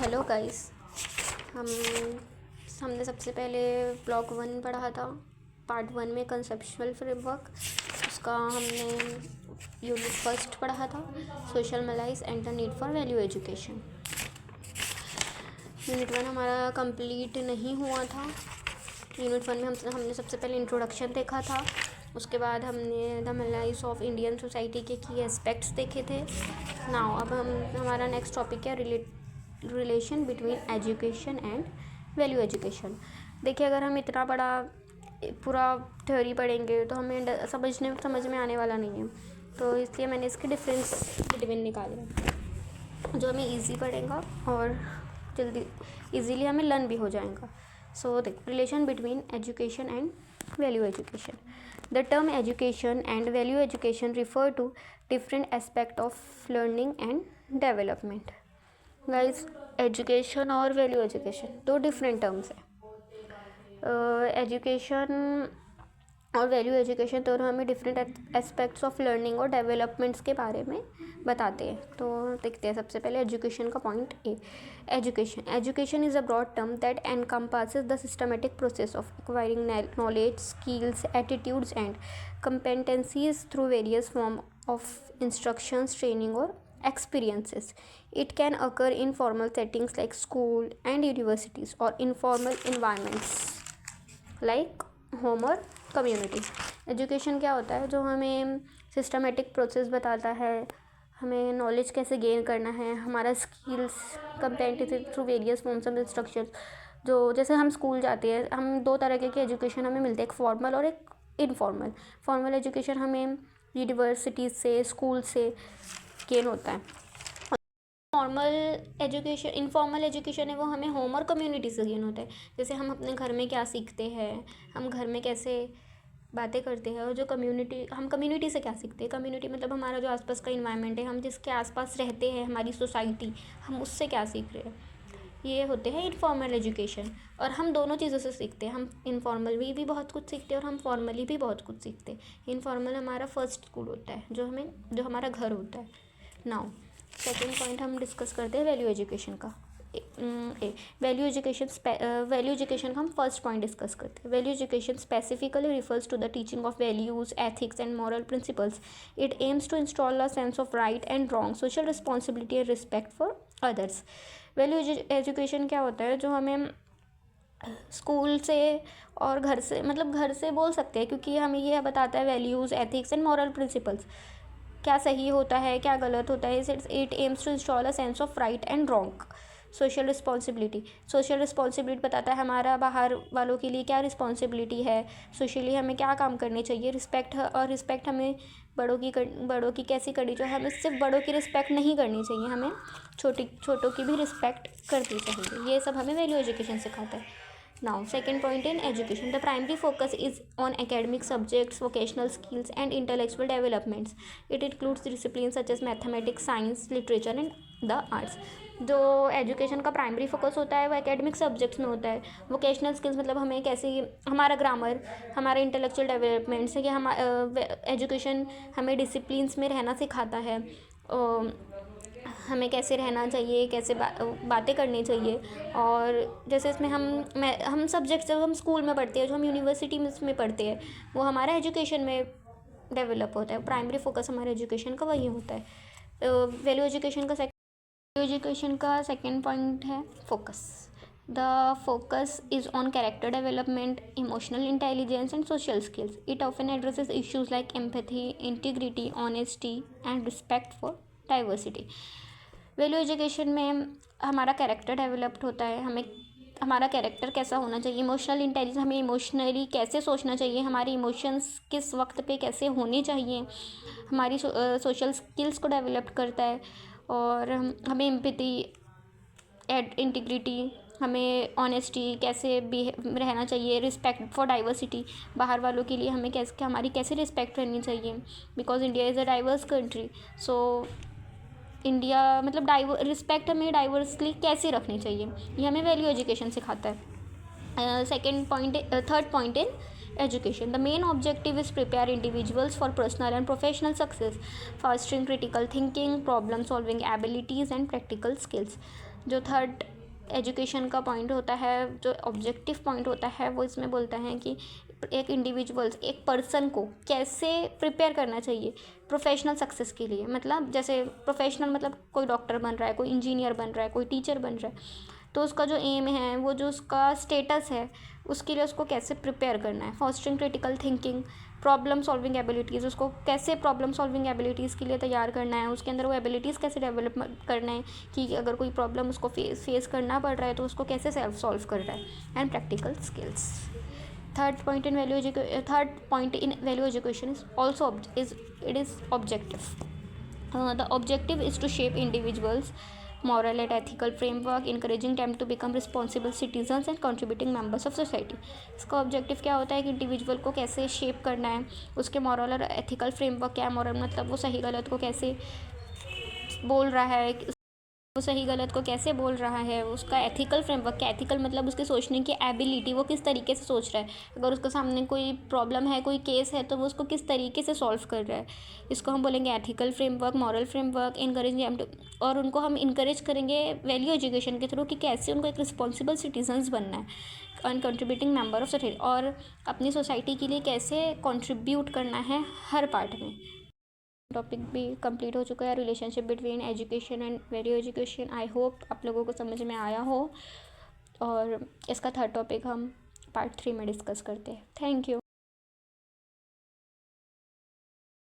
Hello guys. हम हमने सबसे पहले ब्लॉक 1 पढ़ा था। पार्ट 1 में कंसेप्चुअल फ्रेमवर्क, उसका हमने यूनिट फर्स्ट पढ़ा था, social malaise and the need for value education. Unit 1 हमारा कंप्लीट नहीं हुआ था। यूनिट 1 में हमने सबसे पहले इंट्रोडक्शन देखा था, उसके बाद हमने द मलाइज ऑफ इंडियन सोसाइटी के की एस्पेक्ट्स देखे थे। नाउ अब हमारा नेक्स्ट टॉपिक है relation between education and value education. देखिए, अगर हम इतना बड़ा पूरा थ्योरी पढ़ेंगे तो हमें समझ में आने वाला नहीं है, तो इसलिए मैंने इसके डिफरेंस बिटवीन निकाले जो हमें इजी पड़ेगा और जल्दी इजीली हमें लर्न भी हो जाएगा। सो देख, relation between education and value education. The term education and value education refer to different aspect of learning and development. Guys, education और वैल्यू एजुकेशन दो डिफरेंट टर्म्स है। एजुकेशन और वैल्यू एजुकेशन दोनों हमें डिफरेंट एस्पेक्ट्स ऑफ लर्निंग और developments के बारे में बताते हैं। तो देखते हैं सबसे पहले एजुकेशन का point A. Education is a broad term that encompasses the systematic process of acquiring knowledge, skills, attitudes and competencies through various form of instructions, training or experiences. It can occur in formal settings like school and universities or informal environments like home और community. Education क्या होता है? जो हमें systematic process बताता है, हमें knowledge कैसे गेन करना है, हमारा skills competency through various forms of instruction. जो जैसे हम स्कूल जाते हैं, हम दो तरह के एजुकेशन हमें मिलते हैं, एक फॉर्मल और एक इनफॉर्मल। फॉर्मल एजुकेशन हमें यूनिवर्सिटीज़ से, स्कूल से गेन होता है। इनफॉर्मल एजुकेशन है वो हमें होम और कम्युनिटी से गेन होता है। जैसे हम अपने घर में क्या सीखते हैं, हम घर में कैसे बातें करते हैं, और जो कम्युनिटी से क्या सीखते हैं। कम्युनिटी मतलब हमारा जो आसपास का इन्वायरमेंट है, हम जिसके आसपास रहते हैं, हमारी सोसाइटी, हम उससे क्या सीख रहे हैं, ये होते हैं इनफॉर्मल एजुकेशन। और हम दोनों चीज़ों से सीखते हैं, हम इनफॉर्मल भी बहुत कुछ सीखते हैं और हम फॉर्मली भी बहुत कुछ सीखते हैं। इनफॉर्मल हमारा फर्स्ट स्कूल होता है, जो हमारा घर होता है। नाउ सेकेंड पॉइंट हम डिस्कस करते हैं वैल्यू एजुकेशन का। वैल्यू एजुकेशन का हम फर्स्ट पॉइंट डिस्कस करते हैं। Value education specifically refers to the teaching of values, ethics and moral principles. It aims to install a sense of right and wrong, social responsibility and respect for others. Value education क्या होता है? जो हमें school से और घर से, मतलब घर से बोल सकते हैं, क्योंकि हमें ये बताता है values, ethics and moral principles, क्या सही होता है, क्या गलत होता है. It aims to install a sense of right and wrong. Social responsibility बताता है हमारा बाहर वालों के लिए क्या रिस्पॉन्सिबिलिटी है, सोशली हमें क्या काम करने चाहिए. रिस्पेक्ट हमें बड़ों की कैसी करनी चाहिए. हमें सिर्फ बड़ों की रिस्पेक्ट नहीं करनी चाहिए, हमें छोटों की भी रिस्पेक्ट करनी चाहिए. ये सब हमें वैल्यू एजुकेशन सिखाता है. Now, second point in education, the primary focus is on academic subjects, vocational skills, and intellectual developments. It includes disciplines such as mathematics, science, literature, and the arts. जो education का primary focus होता है वो academic subjects में होता है. Vocational skills मतलब हमें कैसे, हमारा ग्रामर, हमारा इंटेलेक्चुअल डेवलपमेंट से, कि एजुकेशन हमें डिसिप्लिन्स में रहना सिखाता है, हमें कैसे रहना चाहिए, कैसे बातें करनी चाहिए. और जैसे इसमें हम सब्जेक्ट्स जब हम स्कूल में पढ़ते हैं, जो हम यूनिवर्सिटी में पढ़ते हैं, वो हमारा एजुकेशन में डेवलप होता है. प्राइमरी फोकस हमारे एजुकेशन का वही होता है. वैल्यू एजुकेशन का सेकेंड पॉइंट है focus. The focus is on character development, emotional intelligence and social skills. It often addresses issues like empathy, integrity, honesty and respect for diversity. Value education में हमारा character developed होता है, हमें हमारा character कैसा होना चाहिए. इमोशनल इंटेलिजेंस, हमें इमोशनली कैसे सोचना चाहिए, हमारी इमोशंस किस वक्त पे कैसे होनी चाहिए. हमारी सोशल स्किल्स को डेवलप करता है. और हमें एम्पैथी, इंटीग्रिटी, हमें ऑनेस्टी, कैसे रहना चाहिए. रिस्पेक्ट फॉर डाइवर्सिटी, बाहर वालों के लिए हमें हमारी कैसे रिस्पेक्ट करनी चाहिए, because India is a diverse country. So India मतलब रिस्पेक्ट हमें डाइवर्सली कैसे रखनी चाहिए, ये हमें वैल्यू एजुकेशन सिखाता है. Third point in education. The main objective is prepare individuals for personal and professional success, fostering critical thinking, problem solving abilities and practical skills. जो थर्ड एजुकेशन का पॉइंट होता है, जो ऑब्जेक्टिव पॉइंट होता है वो इसमें बोलता है कि एक इंडिविजुअल्स, एक पर्सन को कैसे प्रिपेयर करना चाहिए प्रोफेशनल सक्सेस के लिए। मतलब जैसे प्रोफेशनल मतलब कोई डॉक्टर बन रहा है, कोई इंजीनियर बन रहा है, कोई टीचर बन रहा है, तो उसका जो एम है, वो जो उसका स्टेटस है, उसके लिए उसको कैसे प्रिपेयर करना है। Fostering critical thinking, problem solving abilities, उसको कैसे प्रॉब्लम सॉल्विंग एबिलिटीज़ के लिए तैयार करना है, उसके अंदर वो एबिलिटीज़ कैसे डेवलप करना है कि अगर कोई प्रॉब्लम उसको फेस करना पड़ रहा है तो उसको कैसे सेल्फ सॉल्व कर रहा है। And practical skills. Third point in value education is also objective. The objective is to shape individuals' moral and ethical framework, encouraging them to become responsible citizens and contributing members of society. इसका objective क्या होता है कि individual को कैसे shape करना है, उसके मॉरल और एथिकल फ्रेमवर्क क्या है। मॉरल मतलब वो सही गलत को कैसे बोल रहा है, वो सही गलत को कैसे बोल रहा है। उसका एथिकल फ्रेमवर्क क्या, एथिकल मतलब उसके सोचने की एबिलिटी, वो किस तरीके से सोच रहा है। अगर उसके सामने कोई प्रॉब्लम है, कोई केस है, तो वो उसको किस तरीके से सॉल्व कर रहा है। इसको हम बोलेंगे ethical framework, moral framework. Encourage और उनको हम इनकरेज करेंगे वैल्यू एजुकेशन के थ्रू कि कैसे उनको एक रिस्पॉन्सिबल सिटीजन्स बनना है and contributing member of society, और अपनी सोसाइटी के लिए कैसे कंट्रीब्यूट करना है हर पार्ट में। टॉपिक भी कंप्लीट हो चुका है, relationship between education and value education. I hope आप लोगों को समझ में आया हो, और इसका थर्ड टॉपिक हम पार्ट 3 में डिस्कस करते हैं। Thank you.